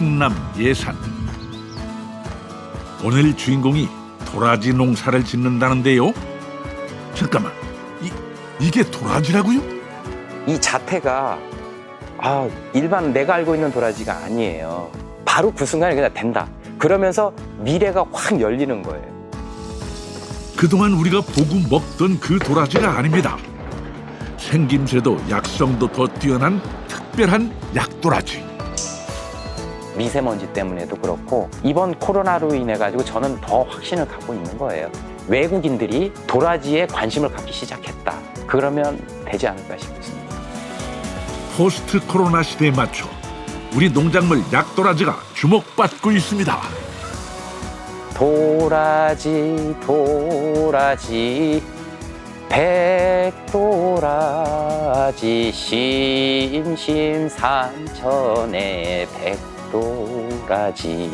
충남 예산. 오늘 주인공이 도라지 농사를 짓는다는데요. 잠깐만, 이게 도라지라고요? 이 자태가 일반 내가 알고 있는 도라지가 아니에요. 바로 그 순간에 그냥 된다. 그러면서 미래가 확 열리는 거예요. 그동안 우리가 보고 먹던 그 도라지가 아닙니다. 생김새도 약성도 더 뛰어난 특별한 약도라지. 미세먼지 때문에도 그렇고 이번 코로나로 인해 가지고 저는 더 확신을 갖고 있는 거예요. 외국인들이 도라지에 관심을 갖기 시작했다. 그러면 되지 않을까 싶습니다. 포스트 코로나 시대에 맞춰 우리 농작물 약도라지가 주목받고 있습니다. 도라지 도라지 백도라지 심심산천의 백도라지.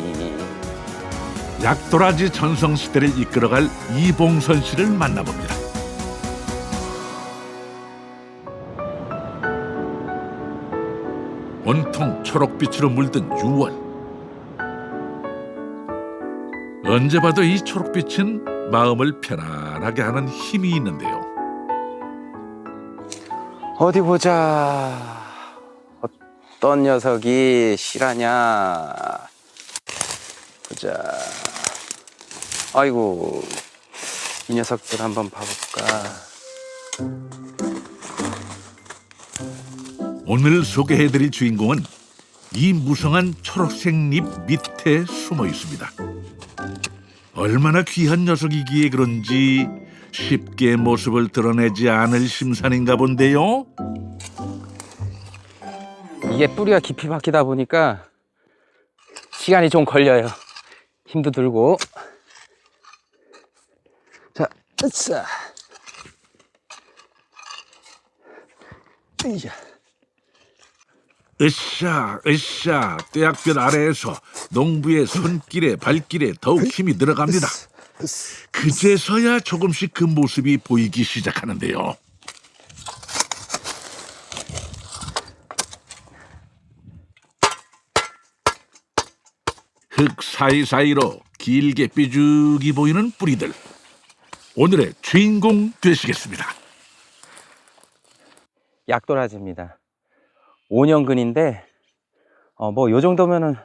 약도라지 전성시대를 이끌어갈 이봉선 씨를 만나봅니다. 온통 초록빛으로 물든 6월. 언제 봐도 이 초록빛은 마음을 편안하게 하는 힘이 있는데요. 어디 보자. 어떤 녀석이 실하냐. 보자. 아이고, 이 녀석들 한번 봐볼까. 오늘 소개해드릴 주인공은 이 무성한 초록색 잎 밑에 숨어 있습니다. 얼마나 귀한 녀석이기에 그런지 쉽게 모습을 드러내지 않을 심산인가 본데요. 이게 뿌리가 깊이 박히다 보니까 시간이 좀 걸려요. 힘도 들고. 자, 으쌰. 으쌰. 으쌰 떼약볕 아래에서 농부의 손길에 발길에 더욱 힘이 들어갑니다. 그제서야 조금씩 그 모습이 보이기 시작하는데요. 흙 사이사이로 길게 삐죽이 보이는 뿌리들. 오늘의 주인공 되시겠습니다. 약도라지입니다. 5년근인데 뭐 요 정도면은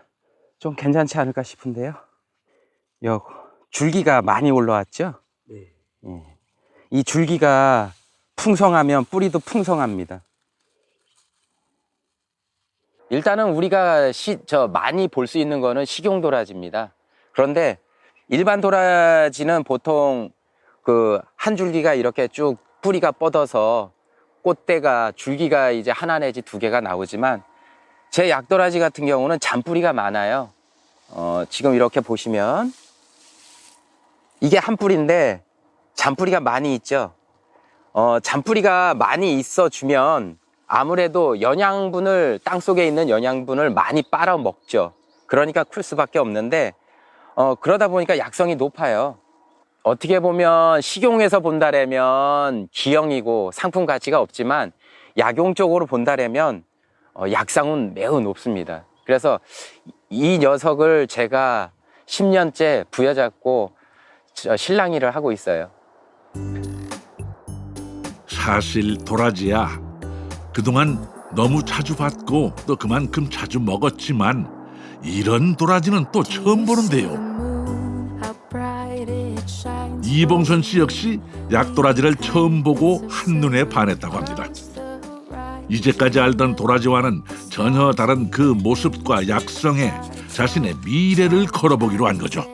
좀 괜찮지 않을까 싶은데요. 요 줄기가 많이 올라왔죠? 네. 이 줄기가 풍성하면 뿌리도 풍성합니다. 일단은 우리가 많이 볼 수 있는 거는 식용도라지입니다. 그런데 일반 도라지는 보통 그 한 줄기가 이렇게 쭉 뿌리가 뻗어서 꽃대가 줄기가 이제 하나 내지 두 개가 나오지만 제 약도라지 같은 경우는 잔뿌리가 많아요. 지금 이렇게 보시면 이게 한 뿌리인데 잔뿌리가 많이 있죠. 잔뿌리가 많이 있어주면 아무래도 영양분을 땅속에 있는 영양분을 많이 빨아먹죠. 그러니까 클 수밖에 없는데 그러다 보니까 약성이 높아요. 어떻게 보면 식용에서 본다라면 기형이고 상품 가치가 없지만 약용적으로 본다라면 약상은 매우 높습니다. 그래서 이 녀석을 제가 10년째 부여잡고 실랑이를 하고 있어요. 사실 도라지야, 그동안 너무 자주 봤고 또 그만큼 자주 먹었지만 이런 도라지는 또 처음 보는데요. 이봉선 씨 역시 약도라지를 처음 보고 한눈에 반했다고 합니다. 이제까지 알던 도라지와는 전혀 다른 그 모습과 약성에 자신의 미래를 걸어보기로 한 거죠.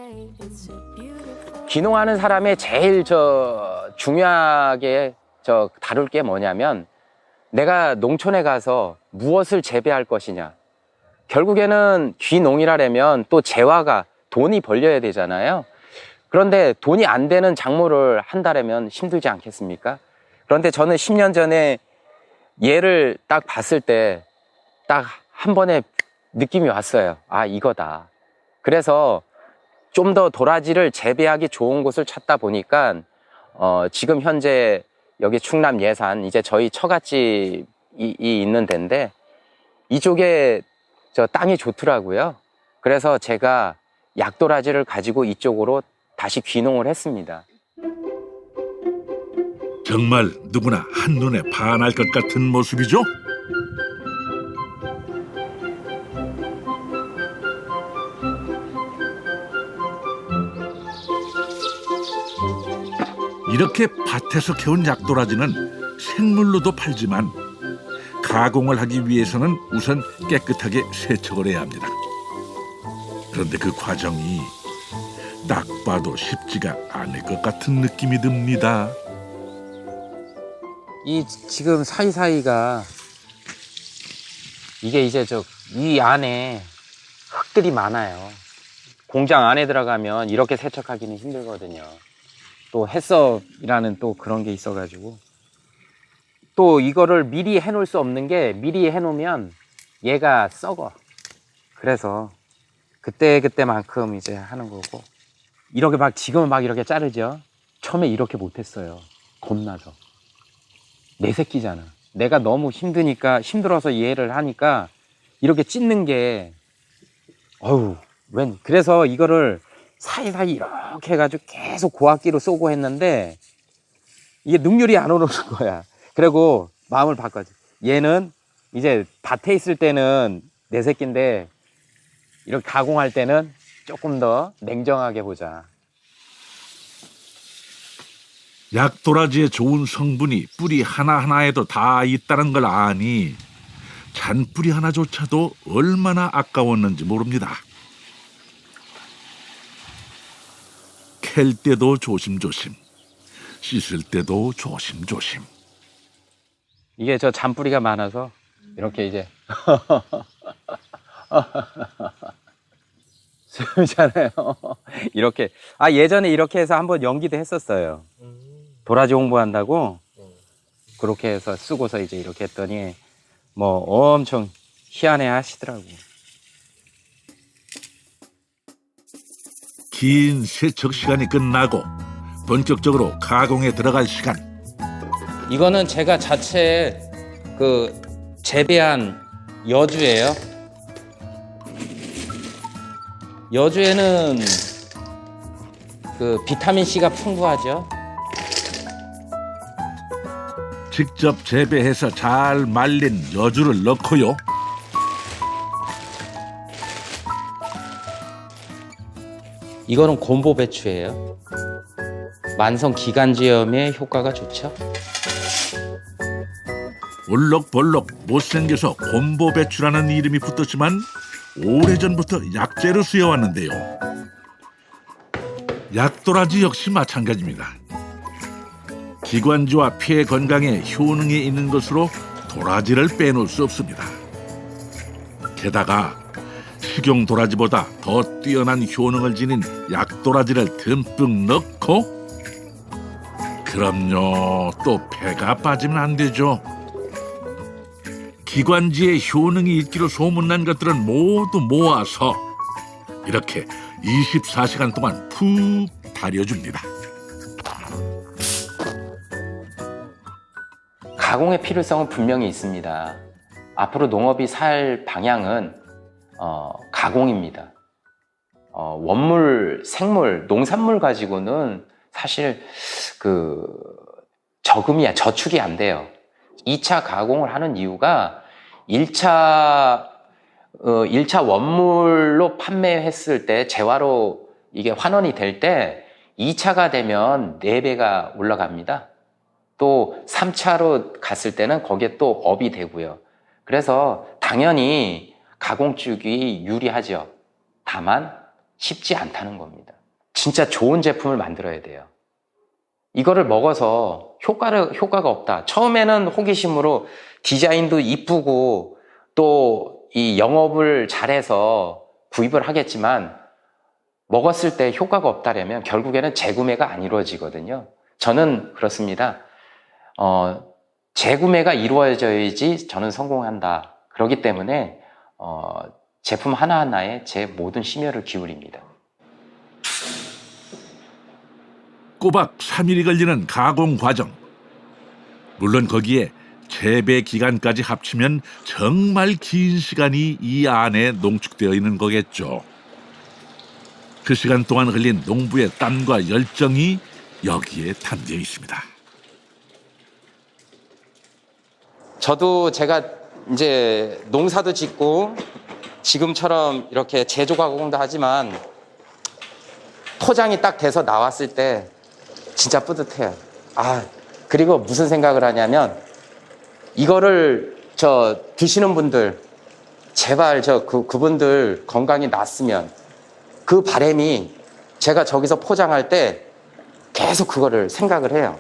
귀농하는 사람의 제일 중요하게 다룰 게 뭐냐면 내가 농촌에 가서 무엇을 재배할 것이냐. 결국에는 귀농이라면 또 재화가 돈이 벌려야 되잖아요. 그런데 돈이 안 되는 작물을 한다면 힘들지 않겠습니까? 그런데 저는 10년 전에 얘를 딱 봤을 때 딱 한 번에 느낌이 왔어요. 아, 이거다. 그래서 좀 더 도라지를 재배하기 좋은 곳을 찾다 보니까 지금 현재 여기 충남 예산 이제 저희 처갓집이 있는 데인데 이쪽에 땅이 좋더라고요. 그래서 제가 약도라지를 가지고 이쪽으로 다시 귀농을 했습니다. 정말 누구나 한눈에 반할 것 같은 모습이죠. 이렇게 밭에서 캐온 약도라지는 생물로도 팔지만 가공을 하기 위해서는 우선 깨끗하게 세척을 해야 합니다. 그런데 그 과정이 딱 봐도 쉽지가 않을 것 같은 느낌이 듭니다. 이 지금 사이사이가 이게 이제 이 안에 흙들이 많아요. 공장 안에 들어가면 이렇게 세척하기는 힘들거든요. 또 해썹이라는 또 그런 게 있어가지고 또 이거를 미리 해놓을 수 없는 게 미리 해놓으면 얘가 썩어. 그래서 그때만큼 이제 하는 거고 이렇게 막 지금은 막 이렇게 자르죠. 처음에 이렇게 못했어요. 겁나서. 내 새끼잖아. 내가 너무 힘들어서 이해를 하니까 이렇게 찢는 게 그래서 이거를 사이사이 이렇게 해가지고 계속 고압기로 쏘고 했는데 이게 능률이 안 오르는 거야. 그리고 마음을 바꿔줘. 얘는 이제 밭에 있을 때는 내 새끼인데 이렇게 가공할 때는 조금 더 냉정하게 보자. 약도라지의 좋은 성분이 뿌리 하나하나에도 다 있다는 걸 아니 잔뿌리 하나조차도 얼마나 아까웠는지 모릅니다. 캘 때도 조심조심, 씻을 때도 조심조심. 이게 잔뿌리가 많아서 이렇게 이제 쓰잖아요. 이렇게 예전에 이렇게 해서 한번 연기도 했었어요. 도라지 홍보한다고 그렇게 해서 쓰고서 이제 이렇게 했더니 뭐 엄청 희한해 하시더라고. 긴 세척 시간이 끝나고 본격적으로 가공에 들어갈 시간. 이거는 제가 자체 재배한 여주예요. 여주에는 비타민 C가 풍부하죠. 직접 재배해서 잘 말린 여주를 넣고요. 이거는 곰보 배추예요. 만성 기관지염에 효과가 좋죠. 올록볼록 못생겨서 곰보배추라는 이름이 붙었지만 오래전부터 약재로 쓰여왔는데요. 약도라지 역시 마찬가지입니다. 기관지와 폐 건강에 효능이 있는 것으로 도라지를 빼놓을 수 없습니다. 게다가 식용 도라지보다 더 뛰어난 효능을 지닌 약도라지를 듬뿍 넣고 그럼요, 또 폐가 빠지면 안 되죠. 기관지에 효능이 있기로 소문난 것들은 모두 모아서 이렇게 24시간 동안 푹 달여줍니다. 가공의 필요성은 분명히 있습니다. 앞으로 농업이 살 방향은 가공입니다. 원물, 생물, 농산물 가지고는 사실 저축이 안 돼요. 2차 가공을 하는 이유가 1차 원물로 판매했을 때 재화로 이게 환원이 될 때 2차가 되면 4배가 올라갑니다. 또 3차로 갔을 때는 거기에 또 업이 되고요. 그래서 당연히 가공 쪽이 유리하죠. 다만 쉽지 않다는 겁니다. 진짜 좋은 제품을 만들어야 돼요. 이거를 먹어서 효과가 없다. 처음에는 호기심으로 디자인도 이쁘고 또 이 영업을 잘해서 구입을 하겠지만 먹었을 때 효과가 없다면 결국에는 재구매가 안 이루어지거든요. 저는 그렇습니다. 재구매가 이루어져야지 저는 성공한다. 그렇기 때문에 제품 하나하나에 제 모든 심혈을 기울입니다. 꼬박 3일이 걸리는 가공 과정. 물론 거기에 재배 기간까지 합치면 정말 긴 시간이 이 안에 농축되어 있는 거겠죠. 그 시간 동안 흘린 농부의 땀과 열정이 여기에 담겨 있습니다. 저도 제가 이제 농사도 짓고 지금처럼 이렇게 제조 가공도 하지만 포장이 딱 돼서 나왔을 때 진짜 뿌듯해요. 그리고 무슨 생각을 하냐면 이거를 드시는 분들 제발 그분들 건강이 났으면 그 바람이 제가 저기서 포장할 때 계속 그거를 생각을 해요.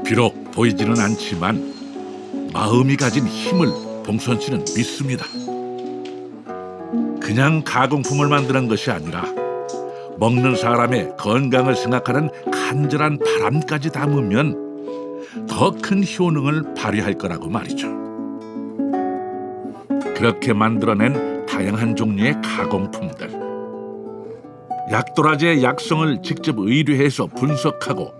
비록 보이지는 않지만 마음이 가진 힘을 봉선 씨는 믿습니다. 그냥 가공품을 만드는 것이 아니라 먹는 사람의 건강을 생각하는 간절한 바람까지 담으면 더 큰 효능을 발휘할 거라고 말이죠. 그렇게 만들어낸 다양한 종류의 가공품들. 약도라지의 약성을 직접 의뢰해서 분석하고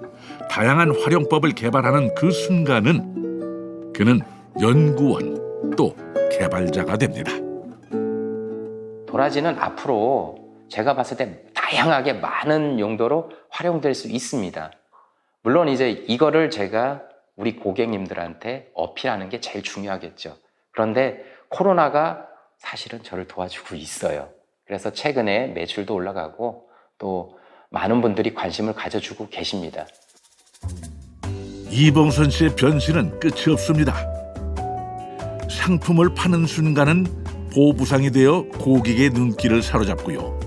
다양한 활용법을 개발하는 그 순간은 그는 연구원 또 개발자가 됩니다. 도라지는 앞으로 제가 봤을 때 다양하게 많은 용도로 활용될 수 있습니다. 물론 이제 이거를 제가 우리 고객님들한테 어필하는 게 제일 중요하겠죠. 그런데 코로나가 사실은 저를 도와주고 있어요. 그래서 최근에 매출도 올라가고 또 많은 분들이 관심을 가져주고 계십니다. 이봉선 씨의 변신은 끝이 없습니다. 상품을 파는 순간은 보부상이 되어 고객의 눈길을 사로잡고요.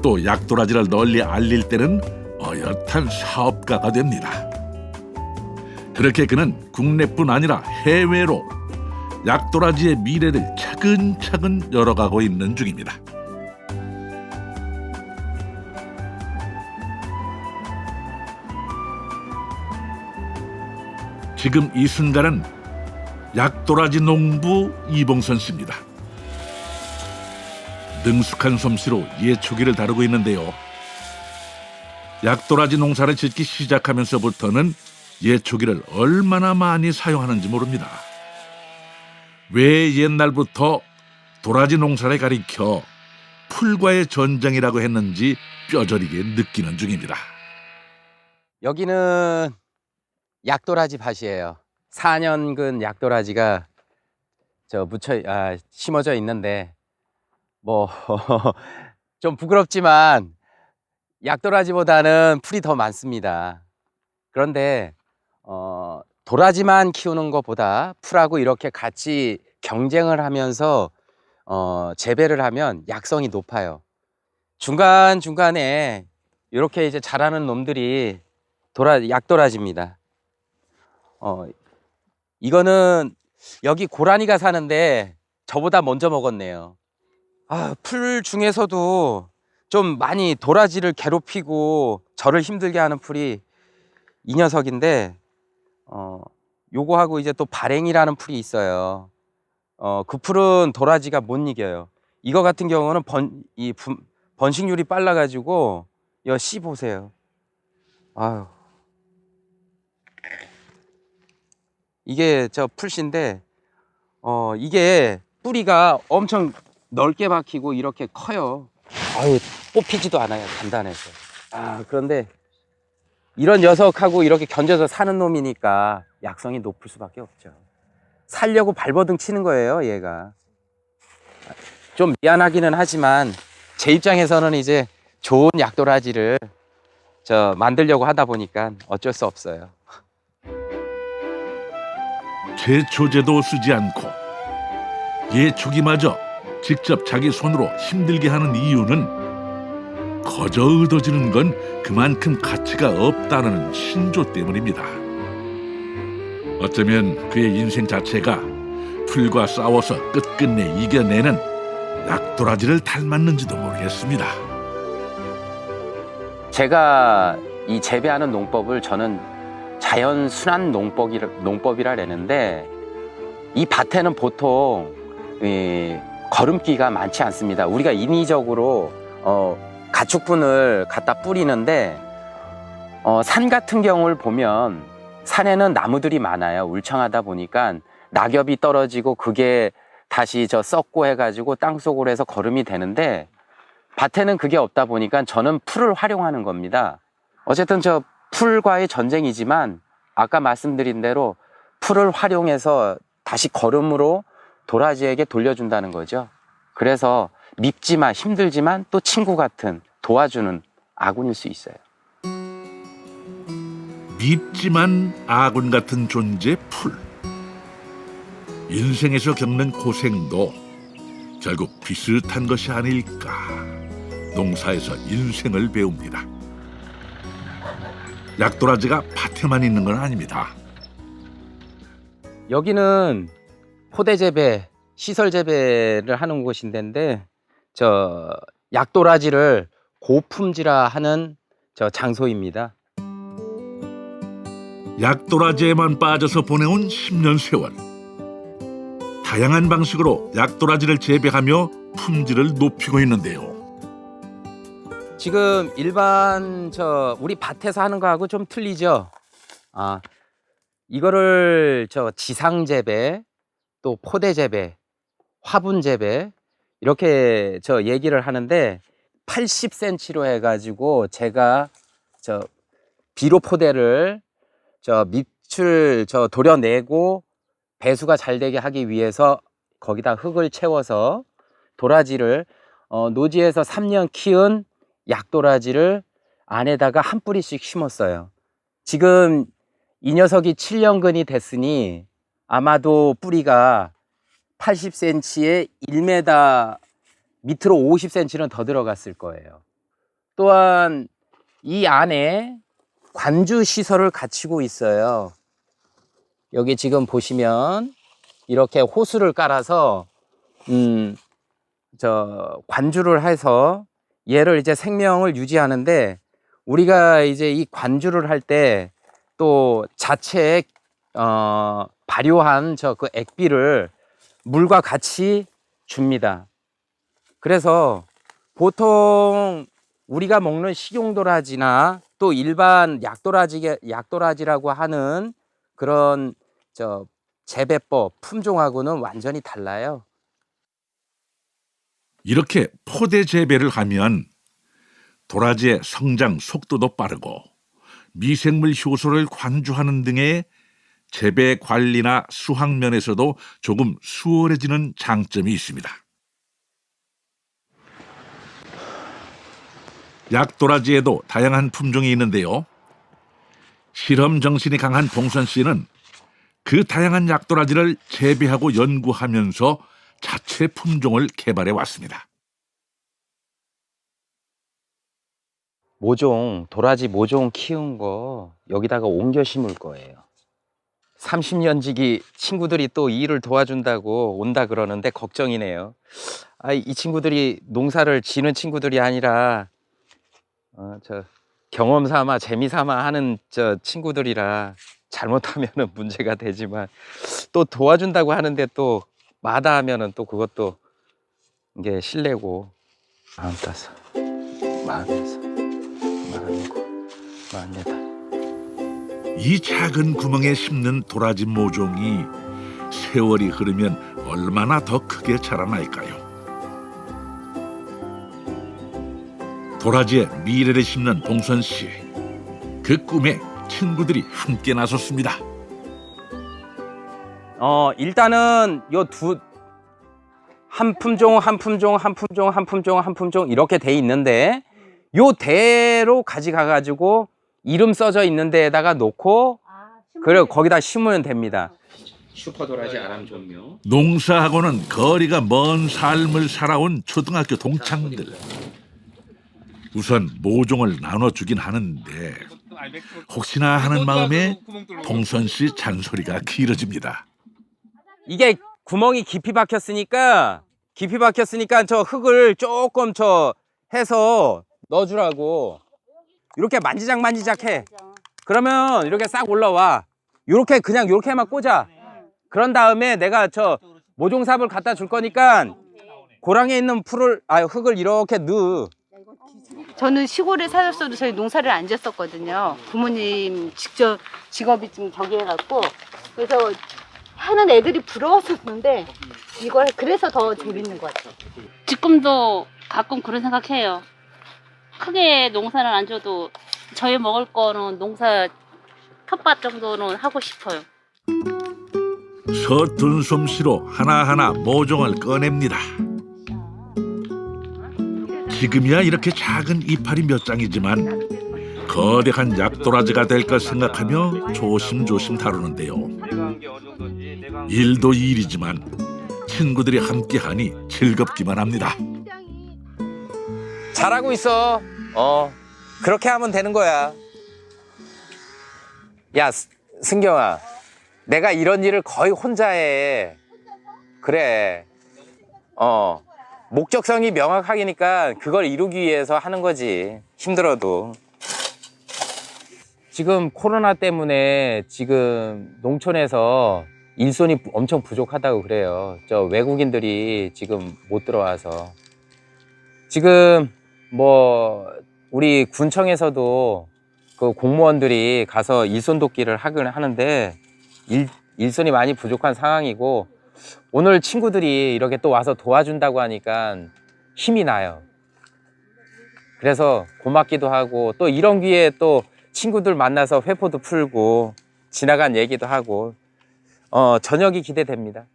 또 약도라지를 널리 알릴 때는 어엿한 사업가가 됩니다. 그렇게 그는 국내뿐 아니라 해외로 약도라지의 미래를 차근차근 열어가고 있는 중입니다. 지금 이 순간은 약도라지 농부 이봉선 씨입니다. 능숙한 솜씨로 예초기를 다루고 있는데요. 약도라지 농사를 짓기 시작하면서부터는 예초기를 얼마나 많이 사용하는지 모릅니다. 왜 옛날부터 도라지 농사를 가리켜 풀과의 전쟁이라고 했는지 뼈저리게 느끼는 중입니다. 여기는 약도라지 밭이에요. 4년근 약도라지가 심어져 있는데 뭐 좀 부끄럽지만 약도라지보다는 풀이 더 많습니다. 그런데 도라지만 키우는 것보다 풀하고 이렇게 같이 경쟁을 하면서 재배를 하면 약성이 높아요. 중간중간에 이렇게 이제 자라는 놈들이 약도라지입니다. 이거는 여기 고라니가 사는데 저보다 먼저 먹었네요. 풀 중에서도 좀 많이 도라지를 괴롭히고 저를 힘들게 하는 풀이 이 녀석인데 요거하고 이제 또 발행이라는 풀이 있어요. 그 풀은 도라지가 못 이겨요. 이거 같은 경우는 번식률이 빨라가지고 여 씨 보세요. 아유, 이게 저 풀씨인데 이게 뿌리가 엄청 넓게 박히고 이렇게 커요. 뽑히지도 않아요. 단단해서. 그런데 이런 녀석하고 이렇게 견뎌서 사는 놈이니까 약성이 높을 수밖에 없죠. 살려고 발버둥 치는 거예요, 얘가. 좀 미안하기는 하지만 제 입장에서는 이제 좋은 약도라지를 만들려고 하다 보니까 어쩔 수 없어요. 제초제도 쓰지 않고 예초기마저 직접 자기 손으로 힘들게 하는 이유는 거저 얻어지는 건 그만큼 가치가 없다는 신조 때문입니다. 어쩌면 그의 인생 자체가 풀과 싸워서 끝끝내 이겨내는 약도라지를 닮았는지도 모르겠습니다. 제가 이 재배하는 농법을 저는 자연 순환 농법이라 그러는데 이 밭에는 보통 거름기가 많지 않습니다. 우리가 인위적으로 가축분을 갖다 뿌리는데 산 같은 경우를 보면 산에는 나무들이 많아요. 울창하다 보니까 낙엽이 떨어지고 그게 다시 저 썩고 해가지고 땅속으로 해서 거름이 되는데 밭에는 그게 없다 보니까 저는 풀을 활용하는 겁니다. 어쨌든 저 풀과의 전쟁이지만 아까 말씀드린 대로 풀을 활용해서 다시 거름으로 도라지에게 돌려준다는 거죠. 그래서 밉지만 힘들지만 또 친구 같은 도와주는 아군일 수 있어요. 밉지만 아군 같은 존재 풀. 인생에서 겪는 고생도 결국 비슷한 것이 아닐까. 농사에서 인생을 배웁니다. 약도라지가 밭에만 있는 건 아닙니다. 여기는 포대 재배, 시설 재배를 하는 곳인데 저 약도라지를 고품질화 하는 저 장소입니다. 약도라지에만 빠져서 보내온 10년 세월. 다양한 방식으로 약도라지를 재배하며 품질을 높이고 있는데요. 지금 일반 저 우리 밭에서 하는 거하고 좀 틀리죠. 이거를 저 지상 재배, 또 포대 재배, 화분 재배 이렇게 저 얘기를 하는데 80cm로 해가지고 제가 저 비료 포대를 저 밑을 저 도려내고 배수가 잘 되게 하기 위해서 거기다 흙을 채워서 도라지를 노지에서 3년 키운 약도라지를 안에다가 한 뿌리씩 심었어요. 지금 이 녀석이 7년근이 됐으니 아마도 뿌리가 80cm에 1m 밑으로 50cm는 더 들어갔을 거예요. 또한 이 안에 관주 시설을 갖추고 있어요. 여기 지금 보시면 이렇게 호수를 깔아서 저 관주를 해서 얘를 이제 생명을 유지하는데 우리가 이제 이 관주를 할 때 또 자체에 발효한 저 그 액비를 물과 같이 줍니다. 그래서 보통 우리가 먹는 식용도라지나 또 일반 약도라지라고 하는 그런 저 재배법 품종하고는 완전히 달라요. 이렇게 포대 재배를 하면 도라지의 성장 속도도 빠르고 미생물 효소를 관주하는 등의 재배 관리나 수확 면에서도 조금 수월해지는 장점이 있습니다. 약도라지에도 다양한 품종이 있는데요. 실험 정신이 강한 봉선 씨는 그 다양한 약도라지를 재배하고 연구하면서 자체 품종을 개발해 왔습니다. 도라지 모종 키운 거 여기다가 옮겨 심을 거예요. 30년 지기 친구들이 또 일을 도와준다고 온다 그러는데 걱정이네요. 이 친구들이 농사를 지는 친구들이 아니라 저 경험 삼아 재미 삼아 하는 저 친구들이라 잘못하면은 문제가 되지만 또 도와준다고 하는데 또 마다하면은 또 그것도 이게 실례고. 45, 46, 47, 48. 이 작은 구멍에 심는 도라지 모종이 세월이 흐르면 얼마나 더 크게 자라날까요? 도라지의 미래를 심는 봉선 씨. 그 꿈에 친구들이 함께 나섰습니다. 일단은 한 품종 이렇게 돼 있는데 요 대로 가져가 가지고 이름 써져 있는 데에다가 놓고 그리고 거기다 심으면 됩니다. 슈퍼도라지 아람종묘. 농사하고는 거리가 먼 삶을 살아온 초등학교 동창들. 우선 모종을 나눠주긴 하는데 혹시나 하는 마음에 봉선 씨 잔소리가 길어집니다. 이게 구멍이 깊이 박혔으니까 저 흙을 조금 해서 넣어주라고. 이렇게 만지작 해. 그러면 이렇게 싹 올라와. 요렇게만 꽂아. 그런 다음에 내가 저 모종삽을 갖다 줄 거니까 고랑에 있는 흙을 이렇게 넣어. 저는 시골에 살았어도 저희 농사를 안 지었었거든요. 부모님 직업이 좀 저기 해갖고. 그래서 하는 애들이 부러웠었는데 이걸 그래서 더 재밌는 것 같아요. 지금도 가끔 그런 생각해요. 크게 농사는 안 줘도 저희 먹을 거는 농사 텃밭 정도는 하고 싶어요. 서툰 솜씨로 하나하나 모종을 꺼냅니다. 지금이야 이렇게 작은 이파리 몇 장이지만 거대한 약도라지가 될 것 생각하며 조심조심 다루는데요. 일도 일이지만 친구들이 함께하니 즐겁기만 합니다. 잘하고 있어. 그렇게 하면 되는 거야. 야, 승경아. 내가 이런 일을 거의 혼자 해. 그래. 목적성이 명확하니까 그걸 이루기 위해서 하는 거지. 힘들어도. 지금 코로나 때문에 지금 농촌에서 일손이 엄청 부족하다고 그래요. 저 외국인들이 지금 못 들어와서. 지금 뭐 우리 군청에서도 그 공무원들이 가서 일손 돕기를 하긴 하는데 일손이 많이 부족한 상황이고 오늘 친구들이 이렇게 또 와서 도와준다고 하니까 힘이 나요. 그래서 고맙기도 하고 또 이런 기회에 또 친구들 만나서 회포도 풀고 지나간 얘기도 하고 저녁이 기대됩니다.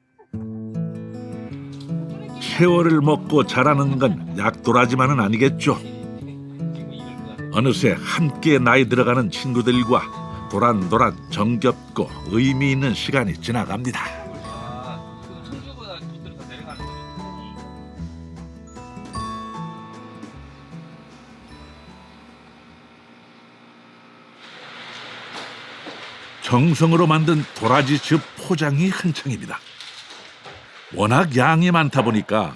세월을 먹고 자라는 건 약도라지만은 아니겠죠. 어느새 함께 나이 들어가는 친구들과 도란도란 정겹고 의미 있는 시간이 지나갑니다. 정성으로 만든 도라지즙 포장이 한창입니다. 워낙 양이 많다 보니까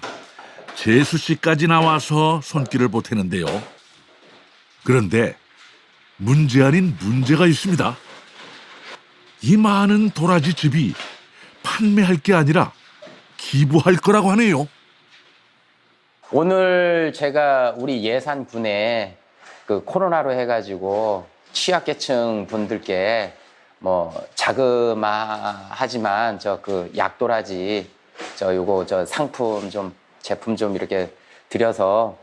재수 씨까지 나와서 손길을 보태는데요. 그런데 문제 아닌 문제가 있습니다. 이 많은 도라지즙이 판매할 게 아니라 기부할 거라고 하네요. 오늘 제가 우리 예산군에 그 코로나로 해가지고 취약계층 분들께 뭐 자그마하지만 저 그 약도라지 요거 상품 좀 제품 좀 이렇게 드려서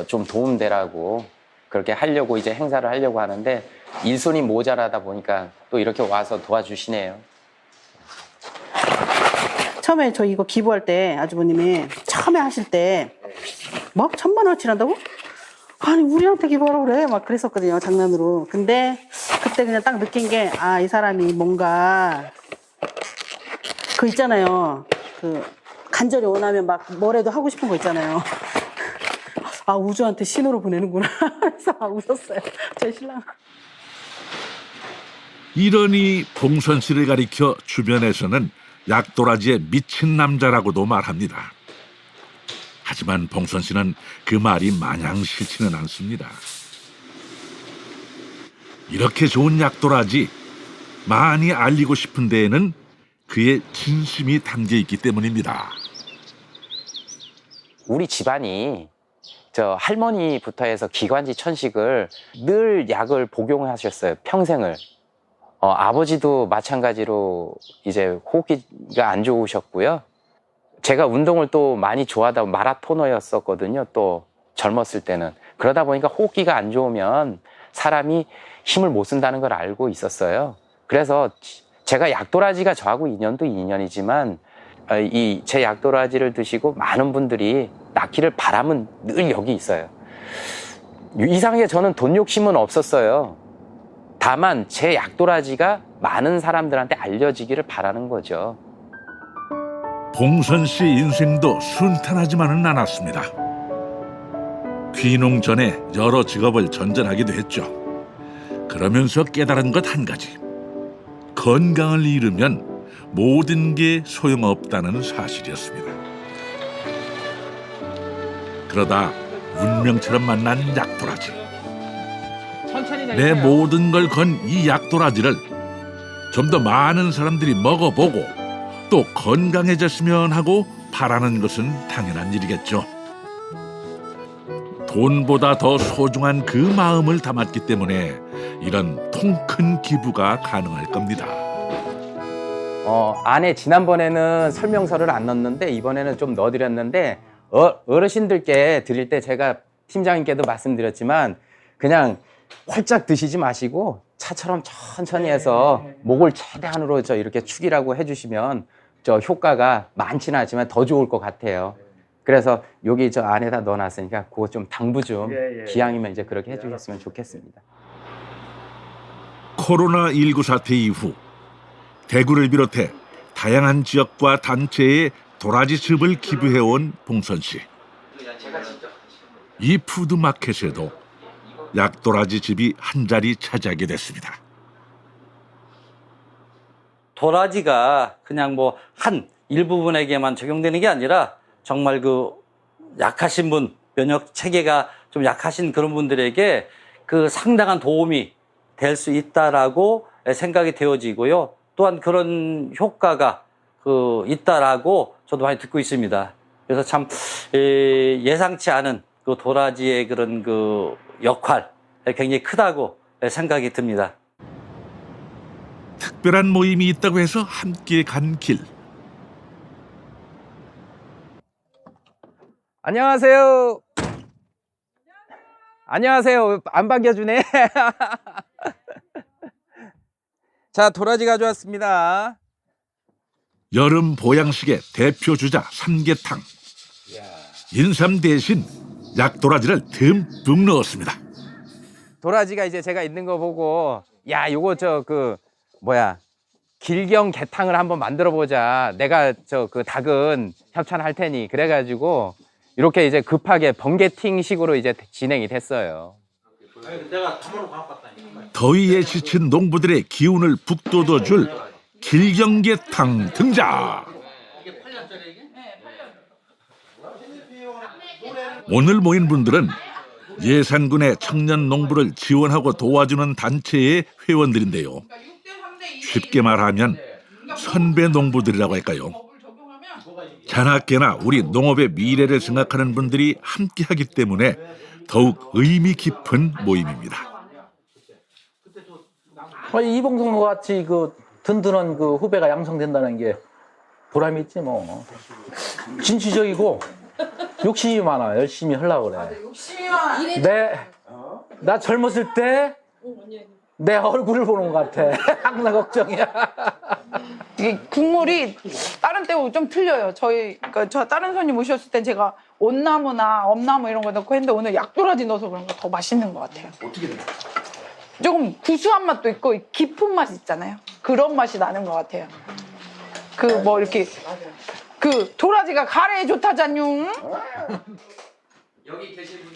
좀 도움되라고 그렇게 하려고 이제 행사를 하려고 하는데 일손이 모자라다 보니까 또 이렇게 와서 도와주시네요. 처음에 저 이거 기부할 때 아주버님이 처음에 하실 때 뭐 1,000만 원어치 한다고? 아니 우리한테 기부하라고 그래 막 그랬었거든요, 장난으로. 근데 그때 그냥 딱 느낀 게 이 사람이 뭔가 그 있잖아요, 그 간절히 원하면 막 뭐라도 하고 싶은 거 있잖아요. 우주한테 신호를 보내는구나. 그래서 웃었어요, 제 신랑. 이러니 봉선 씨를 가리켜 주변에서는 약도라지에 미친 남자라고도 말합니다. 하지만 봉선 씨는 그 말이 마냥 싫지는 않습니다. 이렇게 좋은 약도라지 많이 알리고 싶은 데에는 그의 진심이 담겨 있기 때문입니다. 우리 집안이 저 할머니부터 해서 기관지 천식을 늘 약을 복용하셨어요, 평생을. 아버지도 마찬가지로 이제 호흡기가 안 좋으셨고요. 제가 운동을 또 많이 좋아하다 마라토너였었거든요, 또 젊었을 때는. 그러다 보니까 호흡기가 안 좋으면 사람이 힘을 못 쓴다는 걸 알고 있었어요. 그래서 제가 약도라지가 저하고 인연도 인연이지만 이 제 약도라지를 드시고 많은 분들이 낫기를 바람은 늘 여기 있어요. 이상하게 저는 돈 욕심은 없었어요. 다만 제 약도라지가 많은 사람들한테 알려지기를 바라는 거죠. 봉선 씨 인생도 순탄하지만은 않았습니다. 귀농 전에 여러 직업을 전전하기도 했죠. 그러면서 깨달은 것 한 가지. 건강을 잃으면 모든 게 소용없다는 사실이었습니다. 그러다 운명처럼 만난 약도라지. 내 모든 걸 건 이 약도라지를 좀 더 많은 사람들이 먹어보고 또 건강해졌으면 하고 바라는 것은 당연한 일이겠죠. 돈보다 더 소중한 그 마음을 담았기 때문에 이런 통 큰 기부가 가능할 겁니다. 안에 지난번에는 설명서를 안 넣었는데 이번에는 좀 넣어드렸는데 어르신들께 드릴 때 제가 팀장님께도 말씀드렸지만 그냥 활짝 드시지 마시고 차처럼 천천히 해서 목을 최대한으로 이렇게 축이라고 해주시면 효과가 많지는 않지만 더 좋을 것 같아요. 그래서 여기 안에다 넣어놨으니까 그거 좀 당부 좀 기왕이면 이제 그렇게 해주셨으면 좋겠습니다. 코로나19 사태 이후 대구를 비롯해 다양한 지역과 단체에 도라지즙을 기부해온 봉선 씨. 이 푸드마켓에도 약도라지즙이 한 자리 차지하게 됐습니다. 도라지가 그냥 뭐 한 일부분에게만 적용되는 게 아니라 정말 그 약하신 분, 면역 체계가 좀 약하신 그런 분들에게 그 상당한 도움이 될 수 있다라고 생각이 되어지고요. 또한 그런 효과가 있다라고 저도 많이 듣고 있습니다. 그래서 참 예상치 않은 그 도라지의 그런 그 역할 굉장히 크다고 생각이 듭니다. 특별한 모임이 있다고 해서 함께 간 길. 안녕하세요. 안녕하세요. 안 반겨주네. 자, 도라지 가져왔습니다. 여름 보양식의 대표 주자 삼계탕. 인삼 대신 약도라지를 듬뿍 넣었습니다. 도라지가 이제 제가 있는 거 보고 야, 요거 길경게탕을 한번 만들어 보자. 내가 그 닭은 협찬할 테니. 그래가지고 이렇게 이제 급하게 번개팅식으로 이제 진행이 됐어요. 더위에 지친 농부들의 기운을 북돋워줄 길경게탕 등장. 오늘 모인 분들은 예산군의 청년 농부를 지원하고 도와주는 단체의 회원들인데요. 쉽게 말하면 선배 농부들이라고 할까요? 자나깨나 우리 농업의 미래를 생각하는 분들이 함께하기 때문에 더욱 의미 깊은 모임입니다. 이봉성과 같이 그 든든한 그 후배가 양성된다는 게 보람이 있지 뭐. 진취적이고 욕심이 많아. 열심히 하려고 그래. 나 젊었을 때 내 얼굴을 보는 것 같아. 항상 걱정이야. 이게 국물이 다른 때하고 좀 틀려요. 저 다른 손님 오셨을 땐 제가 온나무나 엄나무 이런 거 넣고 했는데 오늘 약도라지 넣어서 그런가 더 맛있는 것 같아요. 어떻게 돼요? 조금 구수한 맛도 있고 깊은 맛 있잖아요. 그런 맛이 나는 것 같아요. 도라지가 가래에 좋다잖요.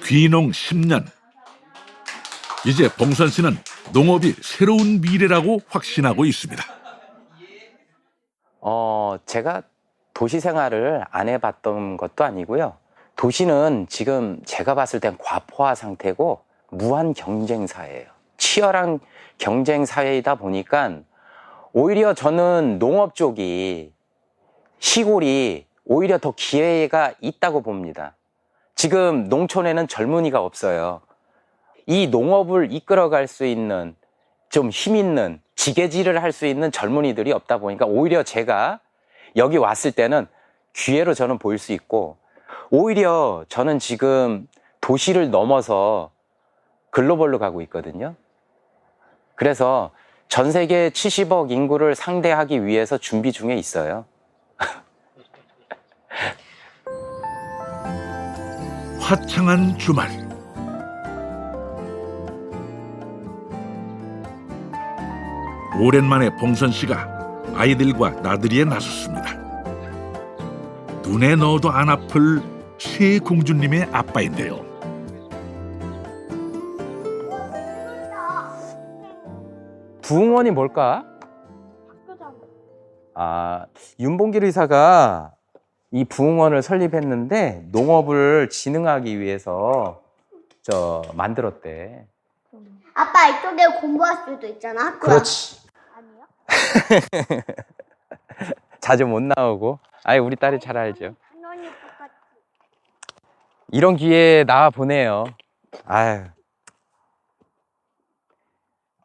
귀농 10년. 이제 봉선 씨는 농업이 새로운 미래라고 확신하고 있습니다. 제가 도시 생활을 안 해봤던 것도 아니고요. 도시는 지금 제가 봤을 땐 과포화 상태고 무한 경쟁 사회예요. 치열한 경쟁 사회이다 보니까 오히려 저는 농업 쪽이 시골이 오히려 더 기회가 있다고 봅니다. 지금 농촌에는 젊은이가 없어요. 이 농업을 이끌어갈 수 있는 좀 힘 있는 지게질을 할 수 있는 젊은이들이 없다 보니까 오히려 제가 여기 왔을 때는 기회로 저는 보일 수 있고 오히려 저는 지금 도시를 넘어서 글로벌로 가고 있거든요. 그래서 전 세계 70억 인구를 상대하기 위해서 준비 중에 있어요. 화창한 주말. 오랜만에 봉선 씨가 아이들과 나들이에 나섰습니다. 눈에 넣어도 안 아플 새 공주님의 아빠인데요. 부흥원이 뭘까? 윤봉길 의사가 이 부흥원을 설립했는데 농업을 진흥하기 위해서 만들었대. 아빠 이쪽에 공부할 수도 있잖아. 학교. 그렇지. 아니요? 자주 못 나오고. 우리 딸이 잘 알죠. 할머니 똑같이. 이런 기회에 나와 보네요.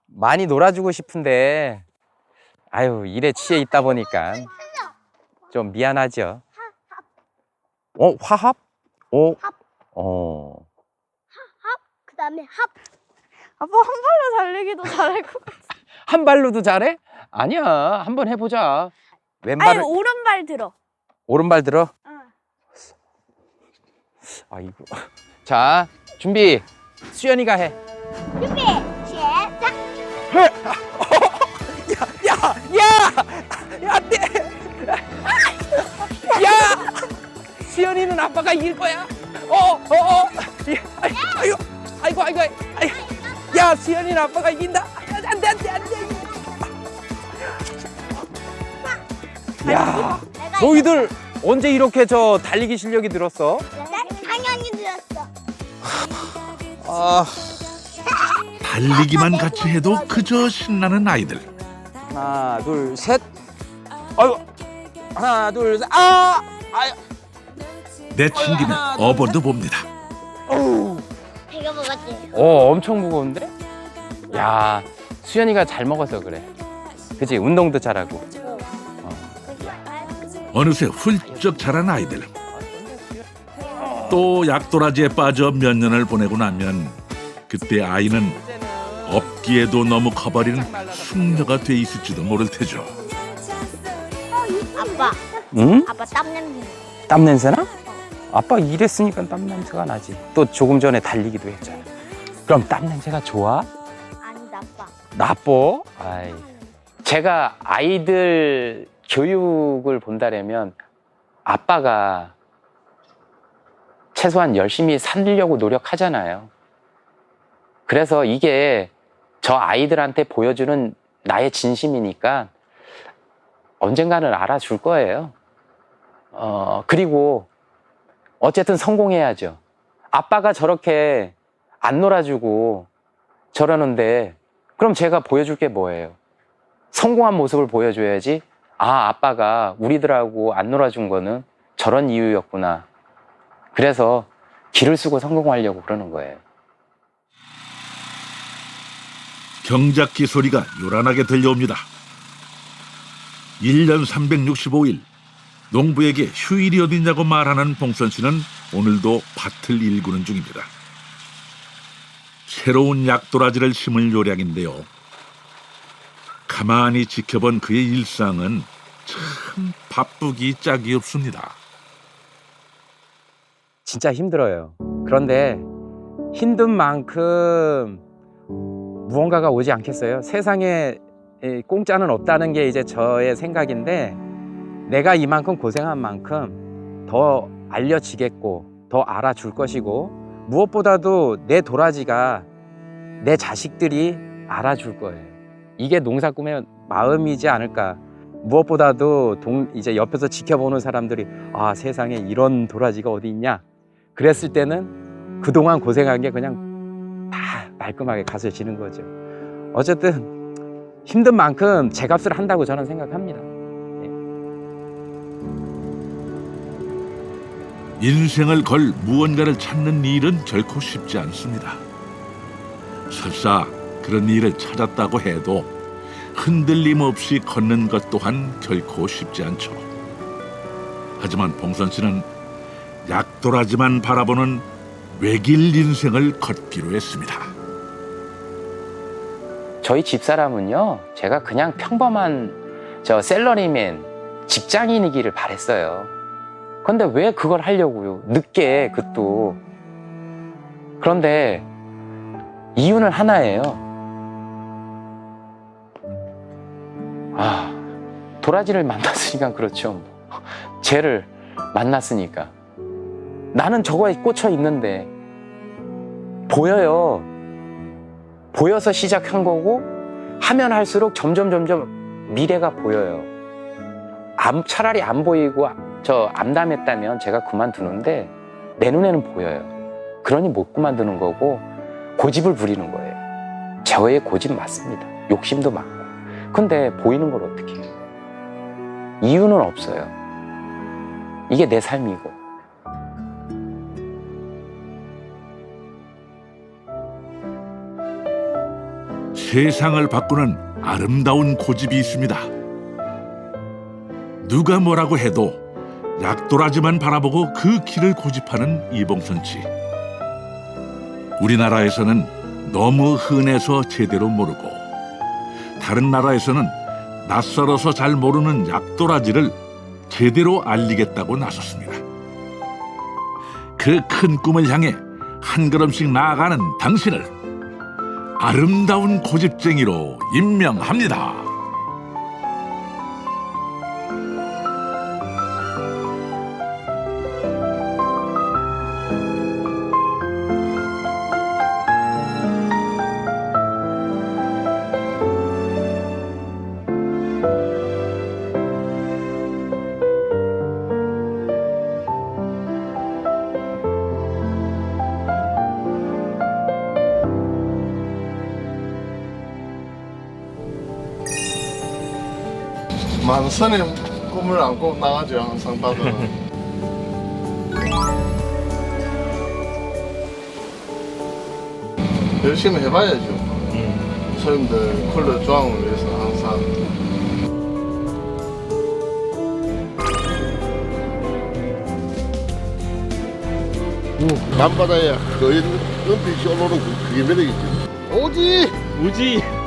많이 놀아주고 싶은데 아유, 일에 취해 있다 보니까 좀 미안하죠. 화합? 그다음에 합. 아빠 한 발로 달리기도 잘할 것 같아. 한 발로도 잘해? 아니야, 한번 해보자. 아니 왼발을 오른발 들어. 오른발 들어. 응. 아이고. 자, 준비. 수연이가 해. 준비 시작. 야! 수연이는 아빠가 이길 거야. 아이고. 야, 수연이는 아빠가 이긴다. 안 돼. 야, 내가 너희들 언제 이렇게 달리기 실력이 늘었어? 당연히 들었어. 달리기만 같이 해도 그저 신나는 아이들. 하나, 둘, 셋. 아이고. 하나, 둘, 셋. 내친기는 업어도 봅니다. 배가 먹었지. 엄청 무거운데? 야, 수연이가 잘 먹어서 그래. 그치? 운동도 잘하고. 어느새 훌쩍 자란 아이들. 또 약도라지에 빠져 몇 년을 보내고 나면 그때 아이는 업기에도 너무 커버린 숙녀가 돼 있을지도 모를 테죠. 아빠. 응? 아빠 땀 냄새. 땀 냄새나? 아빠 일했으니까 땀 냄새가 나지. 또 조금 전에 달리기도 했잖아. 그럼 땀 냄새가 좋아? 아니 나빠. 나빠? 아이. 제가 아이들 교육을 본다라면 아빠가 최소한 열심히 살려고 노력하잖아요. 그래서 이게 저 아이들한테 보여주는 나의 진심이니까 언젠가는 알아줄 거예요. 그리고 어쨌든 성공해야죠. 아빠가 저렇게 안 놀아주고 저러는데 그럼 제가 보여줄 게 뭐예요? 성공한 모습을 보여줘야지. 아빠가 우리들하고 안 놀아준 거는 저런 이유였구나. 그래서 기를 쓰고 성공하려고 그러는 거예요. 경작기 소리가 요란하게 들려옵니다. 1년 365일 농부에게 휴일이 어딨냐고 말하는 봉선 씨는 오늘도 밭을 일구는 중입니다. 새로운 약도라지를 심을 요량인데요. 가만히 지켜본 그의 일상은 참 바쁘기 짝이 없습니다. 진짜 힘들어요. 그런데 힘든 만큼 무언가가 오지 않겠어요? 세상에 공짜는 없다는 게 이제 저의 생각인데 내가 이만큼 고생한 만큼 더 알려지겠고 더 알아줄 것이고 무엇보다도 내 도라지가 내 자식들이 알아줄 거예요. 이게 농사 꿈의 마음이지 않을까. 무엇보다도 이제 옆에서 지켜보는 사람들이 세상에 이런 도라지가 어디 있냐. 그랬을 때는 그동안 고생한 게 그냥 다 말끔하게 값을 지는 거죠. 어쨌든 힘든 만큼 제 값을 한다고 저는 생각합니다. 인생을 걸 무언가를 찾는 일은 결코 쉽지 않습니다. 설사 그런 일을 찾았다고 해도 흔들림 없이 걷는 것 또한 결코 쉽지 않죠. 하지만 봉선 씨는 약도라지만 바라보는 외길 인생을 걷기로 했습니다. 저희 집사람은요, 제가 그냥 평범한 샐러리맨 직장인이기를 바랬어요. 근데 왜 그걸 하려고요? 늦게 그것도. 그런데 이유는 하나예요. 도라지를 만났으니까 그렇죠. 쟤를 만났으니까. 나는 저거에 꽂혀 있는데 보여요. 보여서 시작한 거고 하면 할수록 점점 미래가 보여요. 차라리 안 보이고 암담했다면 제가 그만두는데 내 눈에는 보여요. 그러니 못 그만두는 거고 고집을 부리는 거예요. 저의 고집 맞습니다. 욕심도 많고. 근데 보이는 걸 어떻게 해요? 이유는 없어요. 이게 내 삶이고. 세상을 바꾸는 아름다운 고집이 있습니다. 누가 뭐라고 해도 약도라지만 바라보고 그 길을 고집하는 이봉선 씨. 우리나라에서는 너무 흔해서 제대로 모르고, 다른 나라에서는 낯설어서 잘 모르는 약도라지를 제대로 알리겠다고 나섰습니다. 그 큰 꿈을 향해 한 걸음씩 나아가는 당신을 아름다운 고집쟁이로 임명합니다. 만선의 꿈을 안고 나가죠, 항상 다들. 열심히 해봐야죠. 손님들 컬러 조항을 위해서 항상. 남바다에 거의 은빛이 올라오는 그게 매력이지. 오지! 우지.